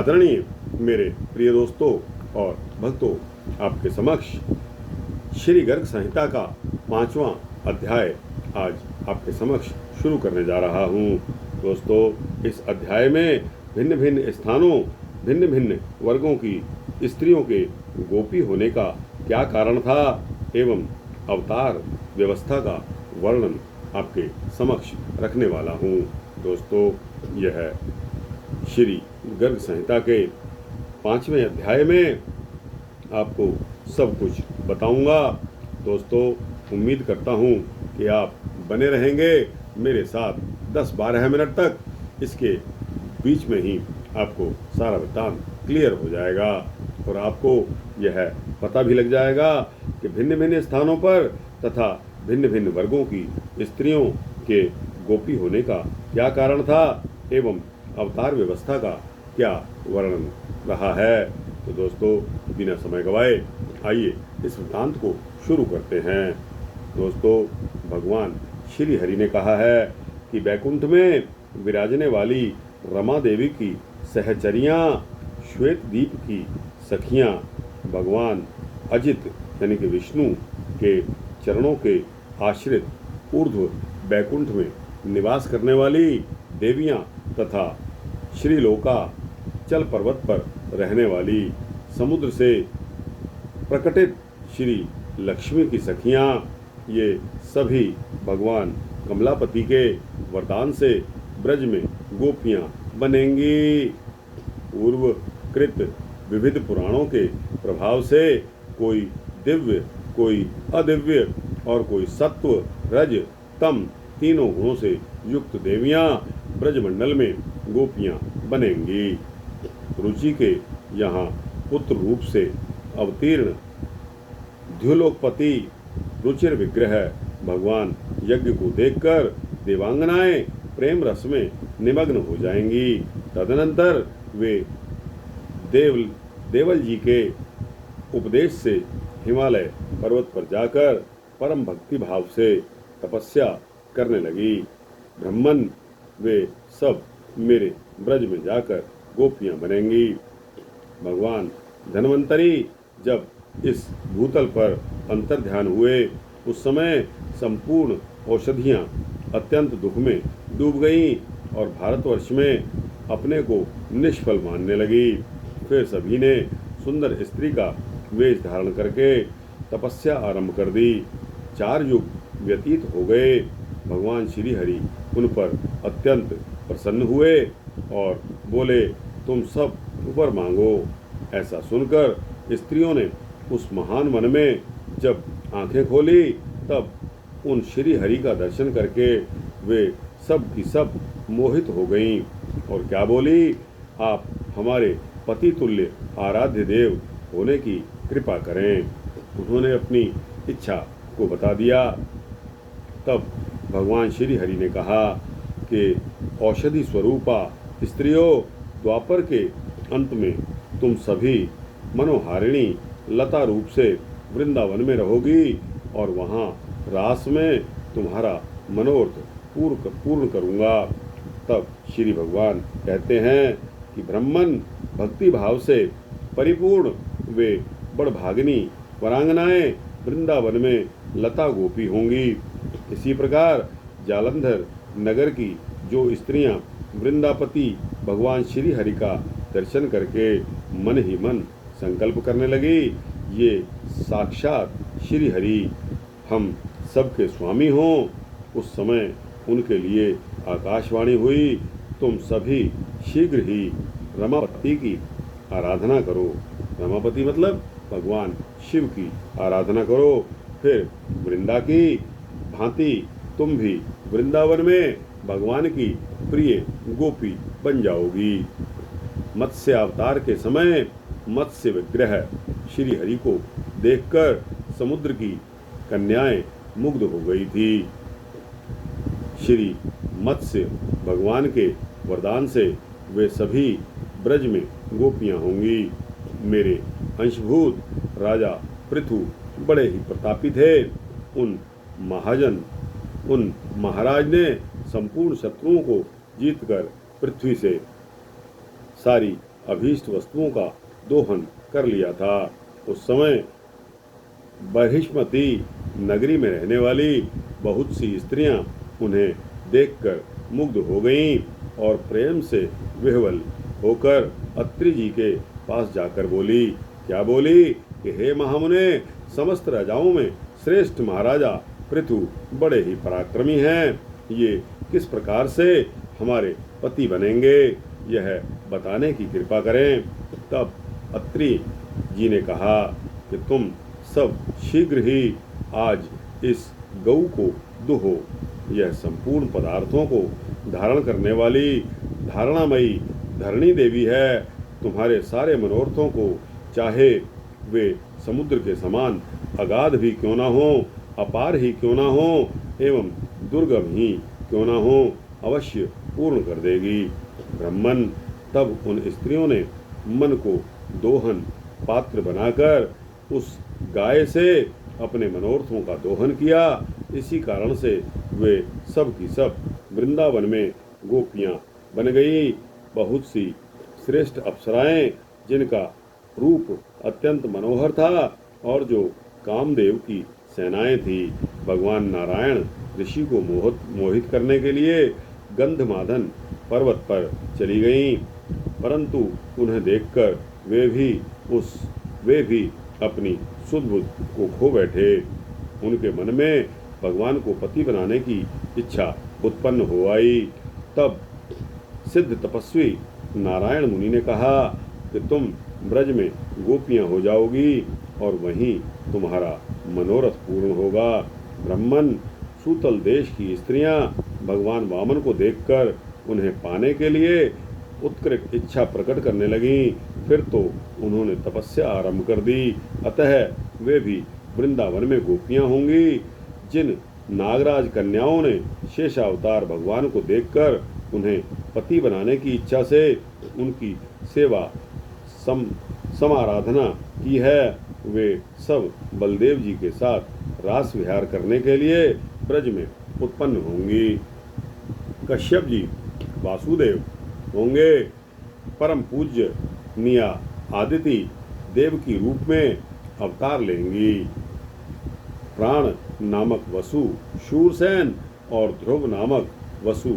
आदरणीय मेरे प्रिय दोस्तों और भक्तों, आपके समक्ष श्री गर्ग संहिता का 5वां अध्याय आज आपके समक्ष शुरू करने जा रहा हूँ। दोस्तों, इस अध्याय में भिन्न भिन्न स्थानों, भिन्न भिन्न वर्गों की स्त्रियों के गोपी होने का क्या कारण था एवं अवतार व्यवस्था का वर्णन आपके समक्ष रखने वाला हूँ। दोस्तों, यह श्री गर्ग संहिता के 5वें अध्याय में आपको सब कुछ बताऊंगा। दोस्तों, उम्मीद करता हूं कि आप बने रहेंगे मेरे साथ 10-12 मिनट तक। इसके बीच में ही आपको सारा वृत्तांत क्लियर हो जाएगा और आपको यह पता भी लग जाएगा कि भिन्न भिन्न स्थानों पर तथा भिन्न भिन्न वर्गों की स्त्रियों के गोपी होने का क्या कारण था एवं अवतार व्यवस्था का क्या वर्णन रहा है। तो दोस्तों, बिना समय गवाए आइए इस वृत्तांत को शुरू करते हैं। दोस्तों, भगवान श्री हरि ने कहा है कि बैकुंठ में विराजने वाली रमा देवी की सहचरियाँ, श्वेत दीप की सखियाँ, भगवान अजित यानी कि विष्णु के चरणों के आश्रित ऊर्ध्व बैकुंठ में निवास करने वाली देवियाँ तथा श्रीलोका चल पर्वत पर रहने वाली समुद्र से प्रकटित श्री लक्ष्मी की सखियाँ, ये सभी भगवान कमलापति के वरदान से ब्रज में गोपियाँ बनेंगी। पूर्व कृत विविध पुराणों के प्रभाव से कोई दिव्य, कोई अदिव्य और कोई सत्व, रज, तम तीनों गुणों से युक्त देवियाँ ब्रजमंडल में गोपियाँ बनेंगी। रुचि के यहाँ पुत्र रूप से अवतीर्ण द्युलोकपति रुचिर विग्रह भगवान यज्ञ को देखकर देवांगनाएं प्रेम रस में निमग्न हो जाएंगी। तदनंतर वे देवल जी के उपदेश से हिमालय पर्वत पर जाकर परम भक्ति भाव से तपस्या करने लगी। ब्रह्मन वे सब मेरे ब्रज में जाकर गोपियाँ बनेंगी। भगवान धन्वंतरी जब इस भूतल पर अंतर्ध्यान हुए, उस समय संपूर्ण औषधियाँ अत्यंत दुख में डूब गईं और भारतवर्ष में अपने को निष्फल मानने लगी। फिर सभी ने सुंदर स्त्री का वेश धारण करके तपस्या आरंभ कर दी। 4 युग व्यतीत हो गए। भगवान श्री हरि उन पर अत्यंत प्रसन्न हुए और बोले, तुम सब ऊपर मांगो। ऐसा सुनकर स्त्रियों ने उस महान वन में जब आंखें खोली, तब उन श्री हरि का दर्शन करके वे सब की सब मोहित हो गईं और क्या बोली, आप हमारे पति तुल्य आराध्य देव होने की कृपा करें। उन्होंने अपनी इच्छा को बता दिया। तब भगवान श्री हरि ने कहा कि औषधि स्वरूपा स्त्रियों, द्वापर के अंत में तुम सभी मनोहारिणी लता रूप से वृंदावन में रहोगी और वहाँ रास में तुम्हारा मनोरथ पूर्ण करूँगा। तब श्री भगवान कहते हैं कि ब्रह्मन भक्ति भाव से परिपूर्ण वे बड़भागिनी वरांगनाएं वृंदावन में लता गोपी होंगी। इसी प्रकार जालंधर नगर की जो स्त्रियां वृंदापति भगवान श्री हरि का दर्शन करके मन ही मन संकल्प करने लगी, ये साक्षात श्री हरि हम सबके स्वामी हों। उस समय उनके लिए आकाशवाणी हुई, तुम सभी शीघ्र ही रमापति की आराधना करो। रमापति मतलब भगवान शिव की आराधना करो। फिर वृंदा की भांति तुम भी वृंदावन में भगवान की प्रिय गोपी बन जाओगी। मत्स्य अवतार के समय मत्स्य विग्रह श्री हरि को देखकर समुद्र की कन्याएं मुग्ध हो गई थी। श्री मत्स्य भगवान के वरदान से वे सभी ब्रज में गोपियां होंगी। मेरे अंशभूत राजा पृथु बड़े ही प्रतापी थे। उन महाराज ने संपूर्ण शत्रुओं को जीतकर पृथ्वी से सारी अभीष्ट वस्तुओं का दोहन कर लिया था। उस समय बहिष्मती नगरी में रहने वाली बहुत सी स्त्रियां उन्हें देखकर मुग्ध हो गईं और प्रेम से विह्वल होकर अत्रि जी के पास जाकर बोली। क्या बोली कि हे महामुने, समस्त राजाओं में श्रेष्ठ महाराजा पृथु बड़े ही पराक्रमी हैं। ये किस प्रकार से हमारे पति बनेंगे, यह बताने की कृपा करें। तब अत्रि जी ने कहा कि तुम सब शीघ्र ही आज इस गऊ को दुहो। यह संपूर्ण पदार्थों को धारण करने वाली धारणामयी धरणी देवी है। तुम्हारे सारे मनोरथों को, चाहे वे समुद्र के समान अगाध भी क्यों ना हो, अपार ही क्यों ना हो एवं दुर्गम ही क्यों ना हो, अवश्य पूर्ण कर देगी। ब्राह्मण तब उन स्त्रियों ने मन को दोहन पात्र बनाकर उस गाय से अपने मनोरथों का दोहन किया। इसी कारण से वे सब की सब वृंदावन में गोपियां बन गई। बहुत सी श्रेष्ठ अप्सराएं, जिनका रूप अत्यंत मनोहर था और जो कामदेव की सेनाएं थी, भगवान नारायण ऋषि को मोहित करने के लिए गंधमादन पर्वत पर चली गईं। परंतु उन्हें देखकर वे भी अपनी सुध बुध को खो बैठे। उनके मन में भगवान को पति बनाने की इच्छा उत्पन्न हो आई। तब सिद्ध तपस्वी नारायण मुनि ने कहा कि तुम ब्रज में गोपियां हो जाओगी और वहीं तुम्हारा मनोरथ पूर्ण होगा। ब्राह्मण सूतल देश की स्त्रियां भगवान वामन को देखकर उन्हें पाने के लिए उत्कृष्ट इच्छा प्रकट करने लगीं। फिर तो उन्होंने तपस्या आरंभ कर दी। अतः वे भी वृंदावन में गोपियां होंगी। जिन नागराज कन्याओं ने शेषावतार भगवान को देखकर उन्हें पति बनाने की इच्छा से उनकी सेवा समाराधना की है, वे सब बलदेव जी के साथ रास विहार करने के लिए ब्रज में उत्पन्न होंगी। कश्यप जी वासुदेव होंगे। परम पूज्य निया आदिति देव की रूप में अवतार लेंगी। प्राण नामक वसु शूरसेन और ध्रुव नामक वसु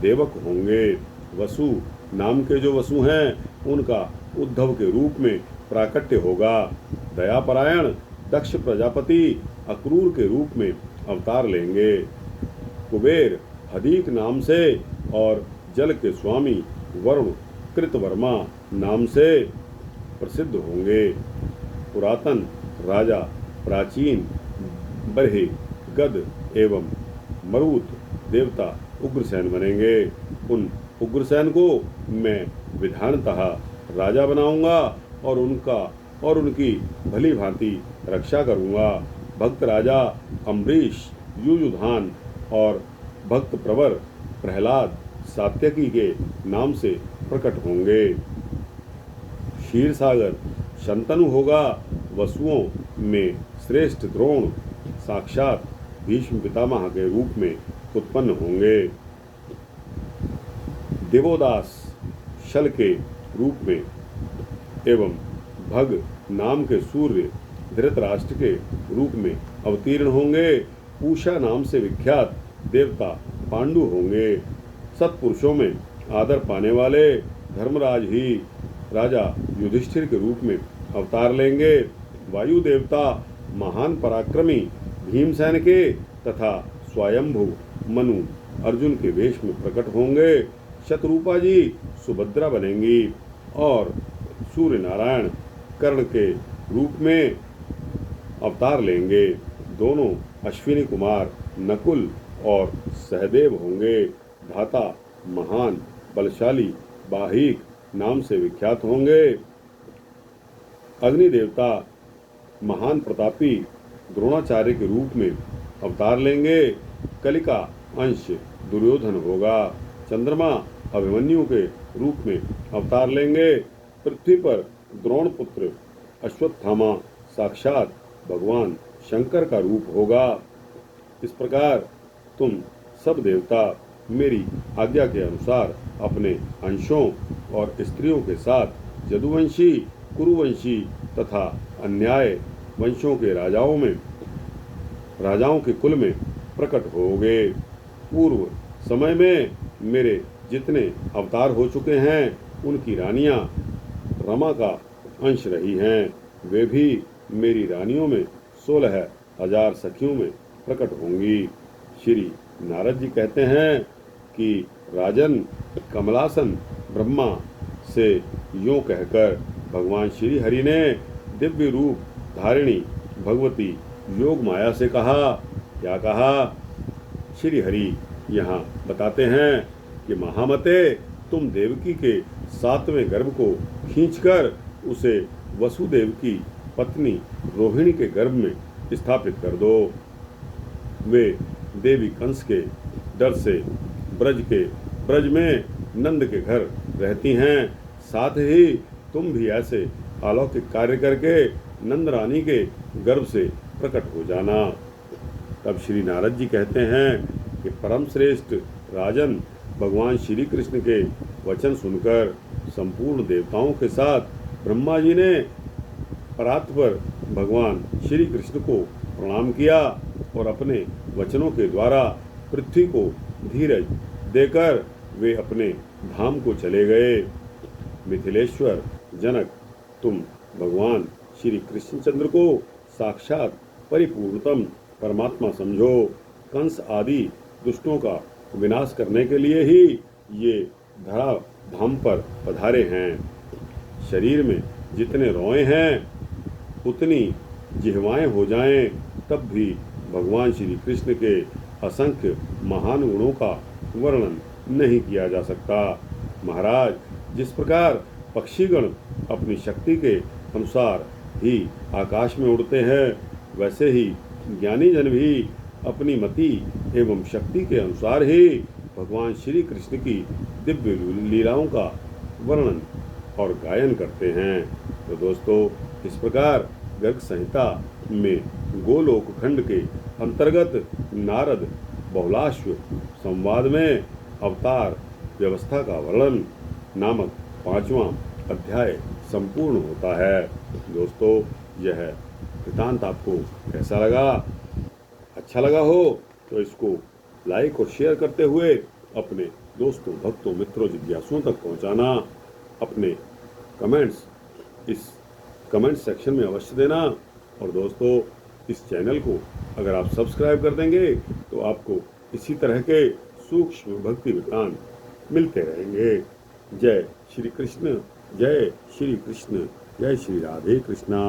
देवक होंगे। वसु नाम के जो वसु हैं, उनका उद्धव के रूप में प्राकट्य होगा। दयापरायण दक्ष प्रजापति अक्रूर के रूप में अवतार लेंगे। कुबेर हदीक नाम से और जल के स्वामी वरुण कृतवर्मा नाम से प्रसिद्ध होंगे। पुरातन राजा प्राचीन बरहे गद एवं मरुत देवता उग्रसेन बनेंगे। उन उग्रसेन को मैं विधानतः राजा बनाऊंगा और उनकी भली भांति रक्षा करूंगा। भक्त राजा अम्बरीश, युयुधान और भक्त प्रवर प्रहलाद सात्यकी के नाम से प्रकट होंगे। क्षीर सागर शंतनु होगा। वसुओं में श्रेष्ठ द्रोण साक्षात भीष्म पितामह के रूप में उत्पन्न होंगे। देवोदास शल के रूप में एवं भग नाम के सूर्य धृतराष्ट्र के रूप में अवतीर्ण होंगे। पूषा नाम से विख्यात देवता पांडु होंगे। सत्पुरुषों में आदर पाने वाले धर्मराज ही राजा युधिष्ठिर के रूप में अवतार लेंगे। वायु देवता महान पराक्रमी भीमसेन के तथा स्वयंभू मनु अर्जुन के वेश में प्रकट होंगे। शतरूपा जी सुभद्रा बनेंगी और सूर्य नारायण कर्ण के रूप में अवतार लेंगे। दोनों अश्विनी कुमार नकुल और सहदेव होंगे। धाता महान बलशाली बाहिक नाम से विख्यात होंगे। अग्नि देवता महान प्रतापी द्रोणाचार्य के रूप में अवतार लेंगे। कलिका अंश दुर्योधन होगा। चंद्रमा अभिमन्यु के रूप में अवतार लेंगे। पृथ्वी पर द्रोण पुत्र अश्वत्थामा साक्षात भगवान शंकर का रूप होगा। इस प्रकार तुम सब देवता मेरी आज्ञा के अनुसार अपने अंशों और स्त्रियों के साथ यदुवंशी, कुरुवंशी तथा अन्याय वंशों के राजाओं के कुल में प्रकट होगे। पूर्व समय में मेरे जितने अवतार हो चुके हैं उनकी रानियां रमा का अंश रही हैं, वे भी मेरी रानियों में 16,000 सखियों में प्रकट होंगी। श्री नारद जी कहते हैं कि राजन, कमलासन ब्रह्मा से यूं कहकर भगवान श्री हरि ने दिव्य रूप धारिणी भगवती योग माया से कहा। क्या कहा? श्री हरि यहाँ बताते हैं कि महामते, तुम देवकी के 7वें गर्भ को खींचकर उसे वसुदेव की पत्नी रोहिणी के गर्भ में स्थापित कर दो। वे देवी कंस के डर से ब्रज में नंद के घर रहती हैं। साथ ही तुम भी ऐसे अलौकिक कार्य करके नंद रानी के गर्भ से प्रकट हो जाना। तब श्री नारद जी कहते हैं कि परम श्रेष्ठ राजन, भगवान श्री कृष्ण के वचन सुनकर संपूर्ण देवताओं के साथ ब्रह्मा जी ने परात्पर भगवान श्री कृष्ण को प्रणाम किया और अपने वचनों के द्वारा पृथ्वी को धीरज देकर वे अपने धाम को चले गए। मिथिलेश्वर जनक, तुम भगवान श्री कृष्णचंद्र को साक्षात परिपूर्णतम परमात्मा समझो। कंस आदि दुष्टों का विनाश करने के लिए ही ये धरा धाम पर पधारे हैं। शरीर में जितने रोए हैं उतनी जिह्वाएं हो जाएं, तब भी भगवान श्री कृष्ण के असंख्य महान गुणों का वर्णन नहीं किया जा सकता। महाराज, जिस प्रकार पक्षीगण अपनी शक्ति के अनुसार ही आकाश में उड़ते हैं, वैसे ही ज्ञानी जन भी अपनी मति एवं शक्ति के अनुसार ही भगवान श्री कृष्ण की दिव्य लीलाओं का वर्णन और गायन करते हैं। तो दोस्तों, इस प्रकार गर्ग संहिता में गोलोक खंड के अंतर्गत नारद बहुलाश्व संवाद में अवतार व्यवस्था का वर्णन नामक 5वां अध्याय संपूर्ण होता है। दोस्तों, यह वृत्तांत आपको कैसा लगा? अच्छा लगा हो तो इसको लाइक और शेयर करते हुए अपने दोस्तों, भक्तों, मित्रों, जिज्ञासुओं तक पहुंचाना। अपने कमेंट्स इस कमेंट सेक्शन में अवश्य देना। और दोस्तों, इस चैनल को अगर आप सब्सक्राइब कर देंगे तो आपको इसी तरह के सूक्ष्म भक्ति वृत्तांत मिलते रहेंगे। जय श्री कृष्ण, जय श्री कृष्ण, जय श्री राधे कृष्णा।